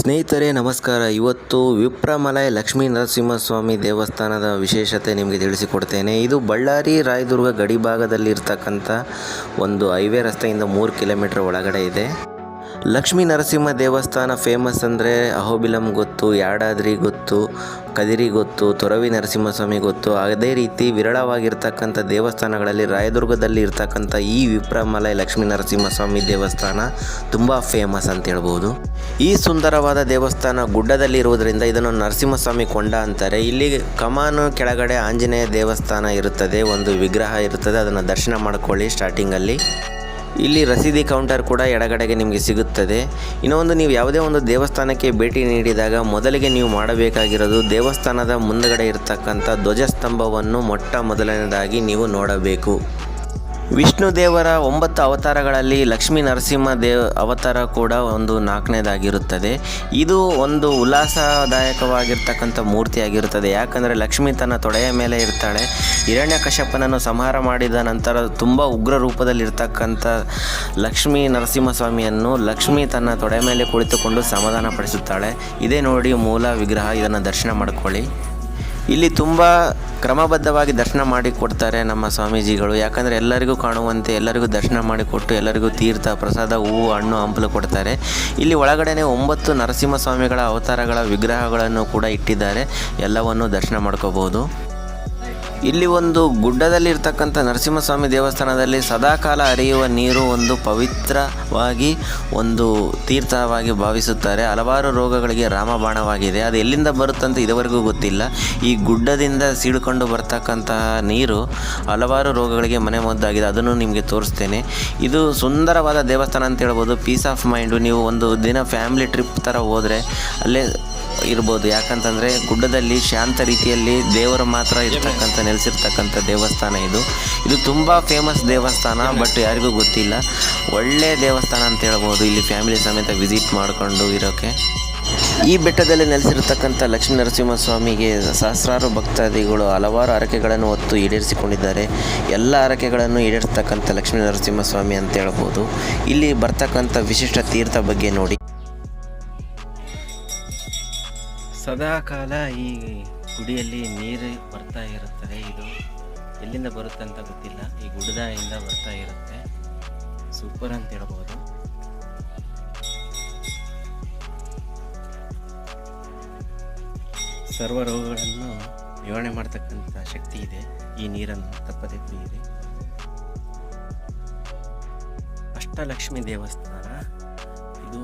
ಸ್ನೇಹಿತರೆ ನಮಸ್ಕಾರ. ಇವತ್ತು ವಿಪ್ರಮಲೈ ಲಕ್ಷ್ಮೀ ನರಸಿಂಹಸ್ವಾಮಿ ದೇವಸ್ಥಾನದ ವಿಶೇಷತೆ ನಿಮಗೆ ತಿಳಿಸಿಕೊಡ್ತೇನೆ. ಇದು ಬಳ್ಳಾರಿ ರಾಯದುರ್ಗ ಗಡಿ ಭಾಗದಲ್ಲಿರ್ತಕ್ಕಂಥ ಒಂದು ಹೈವೇ ರಸ್ತೆಯಿಂದ 3 ಕಿಲೋಮೀಟರ್ ಒಳಗಡೆ ಇದೆ. ಲಕ್ಷ್ಮೀ ನರಸಿಂಹ ದೇವಸ್ಥಾನ ಫೇಮಸ್ ಅಂದರೆ ಅಹೋಬಿಲಂ ಗೊತ್ತು, ಯಾಡಾದ್ರಿ ಗೊತ್ತು, ಕದಿರಿ ಗೊತ್ತು, ತೊರವಿ ನರಸಿಂಹಸ್ವಾಮಿ ಗೊತ್ತು. ಅದೇ ರೀತಿ ವಿರಳವಾಗಿರ್ತಕ್ಕಂಥ ದೇವಸ್ಥಾನಗಳಲ್ಲಿ ರಾಯದುರ್ಗದಲ್ಲಿ ಇರ್ತಕ್ಕಂಥ ಈ ವಿಪ್ರಮಲೈ ಲಕ್ಷ್ಮೀ ನರಸಿಂಹಸ್ವಾಮಿ ದೇವಸ್ಥಾನ ತುಂಬ ಫೇಮಸ್ ಅಂತ ಹೇಳ್ಬೋದು. ಈ ಸುಂದರವಾದ ದೇವಸ್ಥಾನ ಗುಡ್ಡದಲ್ಲಿರುವುದರಿಂದ ಇದನ್ನು ನರಸಿಂಹಸ್ವಾಮಿ ಕೊಂಡ ಅಂತಾರೆ. ಇಲ್ಲಿ ಕಮಾನು ಕೆಳಗಡೆ ಆಂಜನೇಯ ದೇವಸ್ಥಾನ ಇರುತ್ತದೆ, ಒಂದು ವಿಗ್ರಹ ಇರುತ್ತದೆ, ಅದನ್ನು ದರ್ಶನ ಮಾಡ್ಕೊಳ್ಳಿ. ಸ್ಟಾರ್ಟಿಂಗಲ್ಲಿ ಇಲ್ಲಿ ರಸೀದಿ ಕೌಂಟರ್ ಕೂಡ ಎಡಗಡೆಗೆ ನಿಮಗೆ ಸಿಗುತ್ತದೆ. ಇನ್ನೊಂದು, ನೀವು ಯಾವುದೇ ಒಂದು ದೇವಸ್ಥಾನಕ್ಕೆ ಭೇಟಿ ನೀಡಿದಾಗ ಮೊದಲಿಗೆ ನೀವು ಮಾಡಬೇಕಾಗಿರೋದು ದೇವಸ್ಥಾನದ ಮುಂದುಗಡೆ ಇರತಕ್ಕಂಥ ಧ್ವಜಸ್ತಂಭವನ್ನು ಮೊದಲನೇದಾಗಿ ನೀವು ನೋಡಬೇಕು. ವಿಷ್ಣು ದೇವರ 9 ಅವತಾರಗಳಲ್ಲಿ ಲಕ್ಷ್ಮೀ ನರಸಿಂಹ ಅವತಾರ ಕೂಡ ಒಂದು 4ನೇದಾಗಿರುತ್ತದೆ. ಇದು ಒಂದು ಉಲ್ಲಾಸದಾಯಕವಾಗಿರ್ತಕ್ಕಂಥ ಮೂರ್ತಿಯಾಗಿರುತ್ತದೆ. ಯಾಕಂದರೆ ಲಕ್ಷ್ಮೀ ತನ್ನ ತೊಡೆಯ ಮೇಲೆ ಇರ್ತಾಳೆ. ಹಿರಣ್ಯಕಶ್ಯಪನನ್ನು ಸಂಹಾರ ಮಾಡಿದ ನಂತರ ತುಂಬ ಉಗ್ರ ರೂಪದಲ್ಲಿರ್ತಕ್ಕಂಥ ಲಕ್ಷ್ಮೀ ನರಸಿಂಹಸ್ವಾಮಿಯನ್ನು ಲಕ್ಷ್ಮೀ ತನ್ನ ತೊಡೆ ಮೇಲೆ ಕುಳಿತುಕೊಂಡು ಸಮಾಧಾನ ಪಡಿಸುತ್ತಾಳೆ. ಇದೇ ನೋಡಿ ಮೂಲ ವಿಗ್ರಹ. ಇದನ್ನು ದರ್ಶನ ಮಾಡ್ಕೊಳ್ಳಿ. ಇಲ್ಲಿ ತುಂಬ ಕ್ರಮಬದ್ಧವಾಗಿ ದರ್ಶನ ಮಾಡಿಕೊಡ್ತಾರೆ ನಮ್ಮ ಸ್ವಾಮೀಜಿಗಳು. ಯಾಕಂದರೆ ಎಲ್ಲರಿಗೂ ಕಾಣುವಂತೆ ಎಲ್ಲರಿಗೂ ದರ್ಶನ ಮಾಡಿಕೊಟ್ಟು ಎಲ್ಲರಿಗೂ ತೀರ್ಥ, ಪ್ರಸಾದ, ಹೂವು, ಹಣ್ಣು, ಹಂಪಲು ಕೊಡ್ತಾರೆ. ಇಲ್ಲಿ ಒಳಗಡೆನೆ 9 ನರಸಿಂಹಸ್ವಾಮಿಗಳ ಅವತಾರಗಳ ವಿಗ್ರಹಗಳನ್ನು ಕೂಡ ಇಟ್ಟಿದ್ದಾರೆ. ಎಲ್ಲವನ್ನು ದರ್ಶನ ಮಾಡ್ಕೋಬಹುದು. ಇಲ್ಲಿ ಒಂದು ಗುಡ್ಡದಲ್ಲಿರ್ತಕ್ಕಂಥ ನರಸಿಂಹಸ್ವಾಮಿ ದೇವಸ್ಥಾನದಲ್ಲಿ ಸದಾಕಾಲ ಹರಿಯುವ ನೀರು ಒಂದು ಪವಿತ್ರವಾಗಿ ಒಂದು ತೀರ್ಥವಾಗಿ ಭಾವಿಸುತ್ತಾರೆ. ಹಲವಾರು ರೋಗಗಳಿಗೆ ರಾಮಬಾಣವಾಗಿದೆ. ಅದು ಎಲ್ಲಿಂದ ಬರುತ್ತಂತ ಇದುವರೆಗೂ ಗೊತ್ತಿಲ್ಲ. ಈ ಗುಡ್ಡದಿಂದ ಸೀಳ್ಕೊಂಡು ಬರ್ತಕ್ಕಂತಹ ನೀರು ಹಲವಾರು ರೋಗಗಳಿಗೆ ಮನೆಮದ್ದಾಗಿದೆ. ಅದನ್ನು ನಿಮಗೆ ತೋರಿಸ್ತೇನೆ. ಇದು ಸುಂದರವಾದ ದೇವಸ್ಥಾನ ಅಂತ ಹೇಳ್ಬೋದು. Peace of mind. ನೀವು ಒಂದು ದಿನ ಫ್ಯಾಮಿಲಿ ಟ್ರಿಪ್ ಥರ ಹೋದರೆ ಅಲ್ಲೇ ಇರ್ಬೋದು. ಯಾಕಂತಂದರೆ ಗುಡ್ಡದಲ್ಲಿ ಶಾಂತ ರೀತಿಯಲ್ಲಿ ದೇವರು ಮಾತ್ರ ಇರ್ತಕ್ಕಂಥ ನೆಲೆಸಿರ್ತಕ್ಕಂಥ ದೇವಸ್ಥಾನ ಇದು ತುಂಬ ಫೇಮಸ್ ದೇವಸ್ಥಾನ. ಬಟ್ ಯಾರಿಗೂ ಗೊತ್ತಿಲ್ಲ. ಒಳ್ಳೆಯ ದೇವಸ್ಥಾನ ಅಂತ ಹೇಳ್ಬೋದು. ಇಲ್ಲಿ ಫ್ಯಾಮಿಲಿ ಸಮೇತ ವಿಸಿಟ್ ಮಾಡಿಕೊಂಡು ಇರೋಕ್ಕೆ. ಈ ಬೆಟ್ಟದಲ್ಲಿ ನೆಲೆಸಿರ್ತಕ್ಕಂಥ ಲಕ್ಷ್ಮೀ ನರಸಿಂಹಸ್ವಾಮಿಗೆ ಸಹಸ್ರಾರು ಭಕ್ತಾದಿಗಳು ಹಲವಾರು ಹರಕೆಗಳನ್ನು ಹೊತ್ತು ಈಡೇರಿಸಿಕೊಂಡಿದ್ದಾರೆ. ಎಲ್ಲ ಹರಕೆಗಳನ್ನು ಈಡೇರಿಸ್ತಕ್ಕಂಥ ಲಕ್ಷ್ಮೀ ನರಸಿಂಹಸ್ವಾಮಿ ಅಂತ ಹೇಳ್ಬೋದು. ಇಲ್ಲಿ ಬರ್ತಕ್ಕಂಥ ವಿಶಿಷ್ಟ ತೀರ್ಥ ಬಗ್ಗೆ ನೋಡಿ. ಸದಾಕಾಲ ಈ ಗುಡಿಯಲ್ಲಿ ನೀರು ಬರ್ತಾ ಇರುತ್ತದೆ. ಇದು ಎಲ್ಲಿಂದ ಬರುತ್ತೆ ಅಂತ ಗೊತ್ತಿಲ್ಲ. ಈ ಗುಡ್ಡದಿಂದ ಬರ್ತಾ ಇರುತ್ತೆ. ಸೂಪರ್ ಅಂತ ಹೇಳ್ಬೋದು. ಸರ್ವ ರೋಗಗಳನ್ನು ನಿವಾರಣೆ ಮಾಡ್ತಕ್ಕಂಥ ಶಕ್ತಿ ಇದೆ ಈ ನೀರನ್ನು. ತಪ್ಪದೆ ಕುಡಿಯಿರಿ. ಅಷ್ಟಲಕ್ಷ್ಮಿ ದೇವಸ್ಥಾನ. ಇದು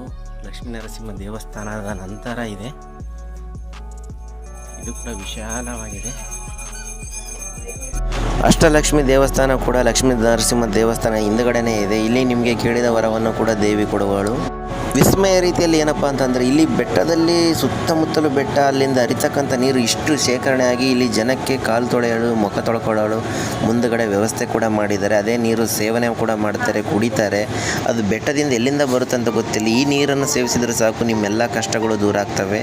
ಲಕ್ಷ್ಮೀ ನರಸಿಂಹ ದೇವಸ್ಥಾನದ ನಂತರ ಇದೆ. ಇದು ಕೂಡ ವಿಶಾಲವಾಗಿದೆ. ಅಷ್ಟಲಕ್ಷ್ಮಿ ದೇವಸ್ಥಾನ ಕೂಡ ಲಕ್ಷ್ಮೀ ನರಸಿಂಹ ದೇವಸ್ಥಾನ ಹಿಂದುಗಡೆನೇ ಇದೆ. ಇಲ್ಲಿ ನಿಮಗೆ ಕೇಳಿದ ವರವನ್ನು ಕೂಡ ದೇವಿ ಕೊಡುವಳು. ವಿಸ್ಮಯ ರೀತಿಯಲ್ಲಿ ಏನಪ್ಪ ಅಂತಂದರೆ ಇಲ್ಲಿ ಬೆಟ್ಟದಲ್ಲಿ ಸುತ್ತಮುತ್ತಲು ಬೆಟ್ಟ, ಅಲ್ಲಿಂದ ಹರಿತಕ್ಕಂಥ ನೀರು ಇಷ್ಟು ಶೇಖರಣೆ ಆಗಿ ಇಲ್ಲಿ ಜನಕ್ಕೆ ಕಾಲು ತೊಳೆಯಲು, ಮುಖ ತೊಳ್ಕೊಳ್ಳಲು ಮುಂದುಗಡೆ ವ್ಯವಸ್ಥೆ ಕೂಡ ಮಾಡಿದ್ದಾರೆ. ಅದೇ ನೀರು ಸೇವನೆ ಕೂಡ ಮಾಡ್ತಾರೆ, ಕುಡಿತಾರೆ. ಅದು ಬೆಟ್ಟದಿಂದ ಎಲ್ಲಿಂದ ಬರುತ್ತೆ ಅಂತ ಗೊತ್ತಿಲ್ಲ. ಈ ನೀರನ್ನು ಸೇವಿಸಿದರೆ ಸಾಕು, ನಿಮ್ಮೆಲ್ಲ ಕಷ್ಟಗಳು ದೂರ ಆಗ್ತವೆ.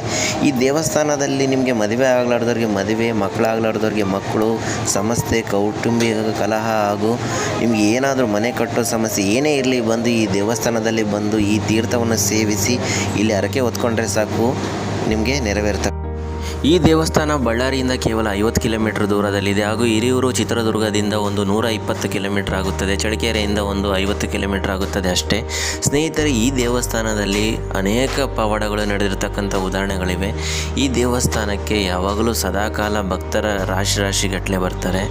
ಈ ದೇವಸ್ಥಾನದಲ್ಲಿ ನಿಮಗೆ ಮದುವೆ ಆಗಲಾರ್ದವ್ರಿಗೆ ಮದುವೆ, ಮಕ್ಕಳಾಗಲಾರ್ದವ್ರಿಗೆ ಮಕ್ಕಳು, ಸಮಸ್ಯೆ, ಕೌಟುಂಬಿಕ ಕಲಹ ಹಾಗೂ ನಿಮ್ಗೆ ಏನಾದರೂ ಮನೆ ಕಟ್ಟೋ ಸಮಸ್ಯೆ ಏನೇ ಇರಲಿ, ಬಂದು ಈ ದೇವಸ್ಥಾನದಲ್ಲಿ ಬಂದು ಈ ತೀರ್ಥವನ್ನು ಸೇವಿಸಿ ಇಲ್ಲಿ ಹರಕೆ ಹೊತ್ಕೊಂಡ್ರೆ ಸಾಕು, ನಿಮಗೆ ನೆರವೇರ್ತವೆ. ಈ ದೇವಸ್ಥಾನ ಬಳ್ಳಾರಿಯಿಂದ ಕೇವಲ 50 ಕಿಲೋಮೀಟರ್ ದೂರದಲ್ಲಿದೆ. ಹಾಗೂ ಹಿರಿಯೂರು ಚಿತ್ರದುರ್ಗದಿಂದ ಒಂದು 120 ಕಿಲೋಮೀಟರ್ ಆಗುತ್ತದೆ. ಚಳ್ಳಕೆರೆಯಿಂದ ಒಂದು 50 ಕಿಲೋಮೀಟರ್ ಆಗುತ್ತದೆ ಅಷ್ಟೇ. ಸ್ನೇಹಿತರೆ, ಈ ದೇವಸ್ಥಾನದಲ್ಲಿ ಅನೇಕ ಪವಾಡಗಳು ನಡೆದಿರ್ತಕ್ಕಂಥ ಉದಾಹರಣೆಗಳಿವೆ. ಈ ದೇವಸ್ಥಾನಕ್ಕೆ ಯಾವಾಗಲೂ ಸದಾಕಾಲ ಭಕ್ತರ ರಾಶಿಗಟ್ಟಲೆ ಬರ್ತಾರೆ.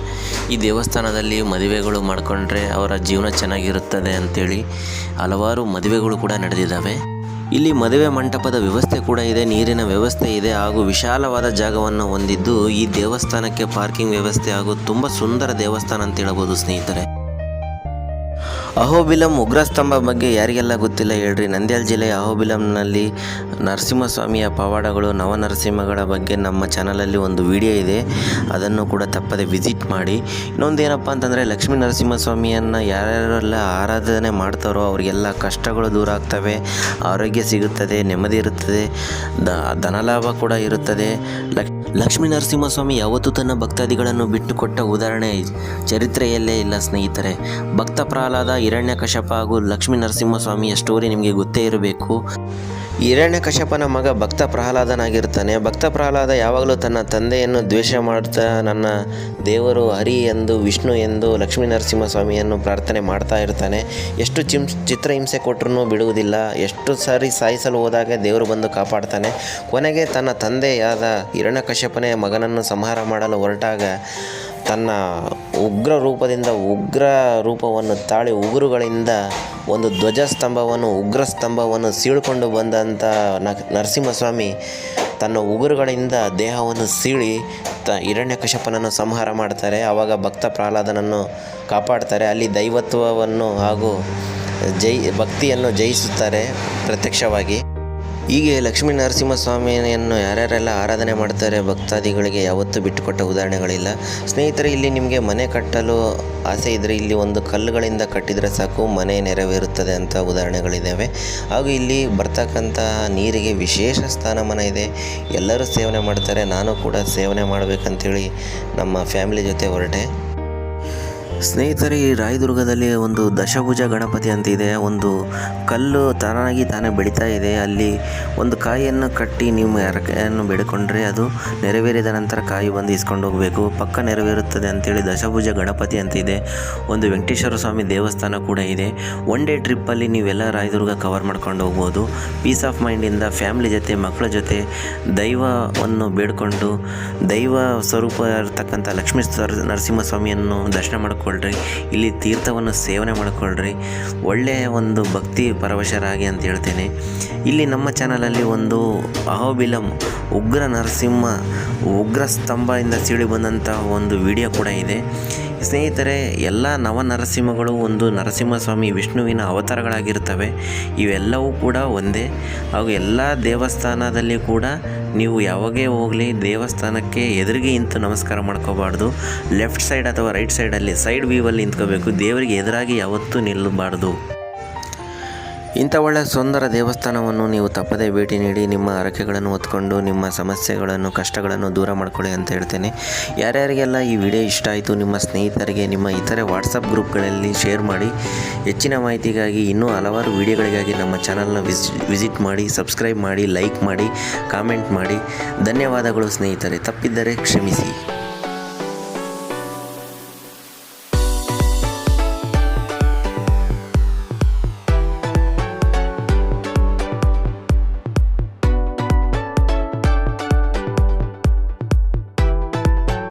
ಈ ದೇವಸ್ಥಾನದಲ್ಲಿ ಮದುವೆಗಳು ಮಾಡಿಕೊಂಡ್ರೆ ಅವರ ಜೀವನ ಚೆನ್ನಾಗಿರುತ್ತದೆ ಅಂಥೇಳಿ ಹಲವಾರು ಮದುವೆಗಳು ಕೂಡ ನಡೆದಿದ್ದಾವೆ. ಇಲ್ಲಿ ಮದುವೆ ಮಂಟಪದ ವ್ಯವಸ್ಥೆ ಕೂಡ ಇದೆ, ನೀರಿನ ವ್ಯವಸ್ಥೆ ಇದೆ, ಹಾಗೂ ವಿಶಾಲವಾದ ಜಾಗವನ್ನು ಹೊಂದಿದ್ದು ಈ ದೇವಸ್ಥಾನಕ್ಕೆ ಪಾರ್ಕಿಂಗ್ ವ್ಯವಸ್ಥೆ ಹಾಗೂ ತುಂಬ ಸುಂದರ ದೇವಸ್ಥಾನ ಅಂತ ಹೇಳ್ಬೋದು ಸ್ನೇಹಿತರೆ. ಅಹೋಬಿಲಂ ಉಗ್ರಸ್ತಂಭ ಬಗ್ಗೆ ಯಾರಿಗೆಲ್ಲ ಗೊತ್ತಿಲ್ಲ ಹೇಳ್ರಿ. ನಂದ್ಯಾಲ ಜಿಲ್ಲೆಯ ಅಹೋಬಿಲಂನಲ್ಲಿ ನರಸಿಂಹಸ್ವಾಮಿಯ ಪವಾಡಗಳು, ನವನರಸಿಂಹಗಳ ಬಗ್ಗೆ ನಮ್ಮ ಚಾನಲಲ್ಲಿ ಒಂದು ವಿಡಿಯೋ ಇದೆ. ಅದನ್ನು ಕೂಡ ತಪ್ಪದೆ ವಿಸಿಟ್ ಮಾಡಿ. ಇನ್ನೊಂದು ಏನಪ್ಪ ಅಂತಂದರೆ, ಲಕ್ಷ್ಮೀ ನರಸಿಂಹಸ್ವಾಮಿಯನ್ನು ಯಾರ್ಯಾರೆಲ್ಲ ಆರಾಧನೆ ಮಾಡ್ತಾರೋ ಅವರಿಗೆಲ್ಲ ಕಷ್ಟಗಳು ದೂರ ಆಗ್ತವೆ, ಆರೋಗ್ಯ ಸಿಗುತ್ತದೆ, ನೆಮ್ಮದಿ ಇರುತ್ತದೆ, ಧನಲಾಭ ಕೂಡ ಇರುತ್ತದೆ. ಲಕ್ಷ್ಮೀ ನರಸಿಂಹಸ್ವಾಮಿ ಯಾವತ್ತೂ ತನ್ನ ಭಕ್ತಾದಿಗಳನ್ನು ಬಿಟ್ಟುಕೊಟ್ಟ ಉದಾಹರಣೆ ಚರಿತ್ರೆಯಲ್ಲೇ ಇಲ್ಲ ಸ್ನೇಹಿತರೆ. ಭಕ್ತ ಪ್ರಹ್ಲಾದ, ಹಿರಣ್ಯಕಶ್ಯಪ ಹಾಗೂ ಲಕ್ಷ್ಮೀ ನರಸಿಂಹಸ್ವಾಮಿಯ ಸ್ಟೋರಿ ನಿಮಗೆ ಗೊತ್ತೇ ಇರಬೇಕು. ಹಿರಣ್ಯಕಶ್ಯಪನ ಮಗ ಭಕ್ತ ಪ್ರಹ್ಲಾದನಾಗಿರ್ತಾನೆ. ಭಕ್ತ ಪ್ರಹ್ಲಾದ ಯಾವಾಗಲೂ ತನ್ನ ತಂದೆಯನ್ನು ದ್ವೇಷ ಮಾಡ್ತಾ ನನ್ನ ದೇವರು ಹರಿ ಎಂದು, ವಿಷ್ಣು ಎಂದು, ಲಕ್ಷ್ಮೀ ನರಸಿಂಹಸ್ವಾಮಿಯನ್ನು ಪ್ರಾರ್ಥನೆ ಮಾಡ್ತಾ ಇರ್ತಾನೆ. ಎಷ್ಟು ಚಿತ್ರಹಿಂಸೆ ಕೊಟ್ಟರೂ ಬಿಡುವುದಿಲ್ಲ. ಎಷ್ಟು ಸಾರಿ ಸಾಯಿಸಲು ಹೋದಾಗ ದೇವರು ಬಂದು ಕಾಪಾಡ್ತಾನೆ. ಕೊನೆಗೆ ತನ್ನ ತಂದೆಯಾದ ಹಿರಣ್ಯಕಶ್ಯಪನೇ ಮಗನನ್ನು ಸಂಹಾರ ಮಾಡಲು ಹೊರಟಾಗ ತನ್ನ ಉಗ್ರ ರೂಪವನ್ನು ತಾಳಿ ಉಗುರುಗಳಿಂದ ಒಂದು ಧ್ವಜಸ್ತಂಭವನ್ನು, ಉಗ್ರ ಸ್ತಂಭವನ್ನು ಸೀಳ್ಕೊಂಡು ಬಂದಂಥ ನರಸಿಂಹಸ್ವಾಮಿ ತನ್ನ ಉಗುರುಗಳಿಂದ ದೇಹವನ್ನು ಸೀಳಿ ಹಿರಣ್ಯಕಶ್ಯಪನನ್ನು ಸಂಹಾರ ಮಾಡ್ತಾರೆ. ಆವಾಗ ಭಕ್ತ ಪ್ರಹ್ಲಾದನನ್ನು ಕಾಪಾಡ್ತಾರೆ. ಅಲ್ಲಿ ದೈವತ್ವವನ್ನು ಹಾಗೂ ಭಕ್ತಿಯನ್ನು ಜಯಿಸುತ್ತಾರೆ ಪ್ರತ್ಯಕ್ಷವಾಗಿ. ಹೀಗೆ ಲಕ್ಷ್ಮೀ ನರಸಿಂಹಸ್ವಾಮಿಯನ್ನು ಯಾರ್ಯಾರೆಲ್ಲ ಆರಾಧನೆ ಮಾಡ್ತಾರೆ ಭಕ್ತಾದಿಗಳಿಗೆ ಯಾವತ್ತೂ ಬಿಟ್ಟುಕೊಟ್ಟ ಉದಾಹರಣೆಗಳಿಲ್ಲ. ಸ್ನೇಹಿತರೆ, ಇಲ್ಲಿ ನಿಮಗೆ ಮನೆ ಕಟ್ಟಲು ಆಸೆ ಇದ್ದರೆ ಇಲ್ಲಿ ಒಂದು ಕಲ್ಲುಗಳಿಂದ ಕಟ್ಟಿದರೆ ಸಾಕು, ಮನೆ ನೆರವೇರುತ್ತದೆ ಅಂತ ಉದಾಹರಣೆಗಳಿದ್ದಾವೆ. ಹಾಗೂ ಇಲ್ಲಿ ಬರ್ತಕ್ಕಂಥ ನೀರಿಗೆ ವಿಶೇಷ ಸ್ಥಾನಮಾನ ಇದೆ. ಎಲ್ಲರೂ ಸೇವನೆ ಮಾಡ್ತಾರೆ. ನಾನು ಕೂಡ ಸೇವನೆ ಮಾಡಬೇಕಂತೇಳಿ ನಮ್ಮ ಫ್ಯಾಮಿಲಿ ಜೊತೆ ಹೊರಟೆ. ಸ್ನೇಹಿತರೆ, ಈ ರಾಯದುರ್ಗದಲ್ಲಿ ಒಂದು ದಶಭುಜ ಗಣಪತಿ ಅಂತ ಇದೆ. ಒಂದು ಕಲ್ಲು ತಾನೇ ಬೆಳೀತಾ ಇದೆ. ಅಲ್ಲಿ ಒಂದು ಕಾಯಿಯನ್ನು ಕಟ್ಟಿ ನೀವು ಹರಕೆಯನ್ನು ಬೇಡಿಕೊಂಡ್ರೆ ಅದು ನೆರವೇರಿದ ನಂತರ ಕಾಯಿ ಬಂದು ಇಸ್ಕೊಂಡು ಹೋಗಬೇಕು, ಪಕ್ಕ ನೆರವೇರುತ್ತದೆ ಅಂತೇಳಿ ದಶಭುಜ ಗಣಪತಿ ಅಂತ ಇದೆ. ಒಂದು ವೆಂಕಟೇಶ್ವರ ಸ್ವಾಮಿ ದೇವಸ್ಥಾನ ಕೂಡ ಇದೆ. ಒನ್ ಡೇ ಟ್ರಿಪ್ಪಲ್ಲಿ ನೀವೆಲ್ಲ ರಾಯದುರ್ಗ ಕವರ್ ಮಾಡ್ಕೊಂಡು ಹೋಗ್ಬೋದು. ಪೀಸ್ ಆಫ್ ಮೈಂಡಿಂದ ಫ್ಯಾಮಿಲಿ ಜೊತೆ, ಮಕ್ಕಳ ಜೊತೆ ದೈವವನ್ನು ಬೇಡಿಕೊಂಡು ದೈವ ಸ್ವರೂಪ ಇರತಕ್ಕಂಥ ಲಕ್ಷ್ಮೀ ನರಸಿಂಹಸ್ವಾಮಿಯನ್ನು ದರ್ಶನ ಮಾಡ್ಕೊಂಡು ಇಲ್ಲಿ ತೀರ್ಥವನ್ನು ಸೇವನೆ ಮಾಡಿಕೊಳ್ಳ್ರಿ. ಒಳ್ಳೆಯ ಒಂದು ಭಕ್ತಿ ಪರವಶರಾಗಿ ಅಂತ ಹೇಳ್ತೇನೆ. ಇಲ್ಲಿ ನಮ್ಮ ಚಾನಲಲ್ಲಿ ಒಂದು ಅಹೋಬಿಲಂ ಉಗ್ರ ಸ್ತಂಭದಿಂದ ಸೀಳಿ ಬಂದಂಥ ಒಂದು ವಿಡಿಯೋ ಕೂಡ ಇದೆ. ಸ್ನೇಹಿತರೆ, ಎಲ್ಲ ನರಸಿಂಹಗಳು ಒಂದು ನರಸಿಂಹಸ್ವಾಮಿ ವಿಷ್ಣುವಿನ ಅವತಾರಗಳಾಗಿರ್ತವೆ. ಇವೆಲ್ಲವೂ ಕೂಡ ಒಂದೇ. ಹಾಗೂ ಎಲ್ಲ ದೇವಸ್ಥಾನದಲ್ಲಿ ಕೂಡ ನೀವು ಯಾವಾಗೇ ಹೋಗಲಿ ದೇವಸ್ಥಾನಕ್ಕೆ ಎದುರಿಗೆ ನಿಂತು ನಮಸ್ಕಾರ ಮಾಡ್ಕೋಬಾರ್ದು. ಲೆಫ್ಟ್ ಸೈಡ್ ಅಥವಾ ರೈಟ್ ಸೈಡಲ್ಲಿ ಸೈಡ್ ವ್ಯೂವಲ್ಲಿ ನಿಂತ್ಕೋಬೇಕು. ದೇವರಿಗೆ ಎದುರಾಗಿ ಯಾವತ್ತೂ ನಿಲ್ಲಬಾರ್ದು. ಇಂಥ ಒಳ್ಳೆಯ ಸುಂದರ ದೇವಸ್ಥಾನವನ್ನು ನೀವು ತಪ್ಪದೇ ಭೇಟಿ ನೀಡಿ ನಿಮ್ಮ ಹರಕೆಗಳನ್ನು ಹೊತ್ಕೊಂಡು ನಿಮ್ಮ ಸಮಸ್ಯೆಗಳನ್ನು, ಕಷ್ಟಗಳನ್ನು ದೂರ ಮಾಡ್ಕೊಳ್ಳಿ ಅಂತ ಹೇಳ್ತೇನೆ. ಯಾರ್ಯಾರಿಗೆಲ್ಲ ಈ ವಿಡಿಯೋ ಇಷ್ಟ ಆಯಿತು ನಿಮ್ಮ ಸ್ನೇಹಿತರಿಗೆ, ನಿಮ್ಮ ಇತರೆ ವಾಟ್ಸಪ್ ಗ್ರೂಪ್ಗಳಲ್ಲಿ ಶೇರ್ ಮಾಡಿ. ಹೆಚ್ಚಿನ ಮಾಹಿತಿಗಾಗಿ, ಇನ್ನೂ ಹಲವಾರು ವಿಡಿಯೋಗಳಿಗಾಗಿ ನಮ್ಮ ಚಾನಲ್ನ ವಿಸಿಟ್ ಮಾಡಿ, ಸಬ್ಸ್ಕ್ರೈಬ್ ಮಾಡಿ, ಲೈಕ್ ಮಾಡಿ, ಕಾಮೆಂಟ್ ಮಾಡಿ. ಧನ್ಯವಾದಗಳು ಸ್ನೇಹಿತರೆ. ತಪ್ಪಿದ್ದರೆ ಕ್ಷಮಿಸಿ.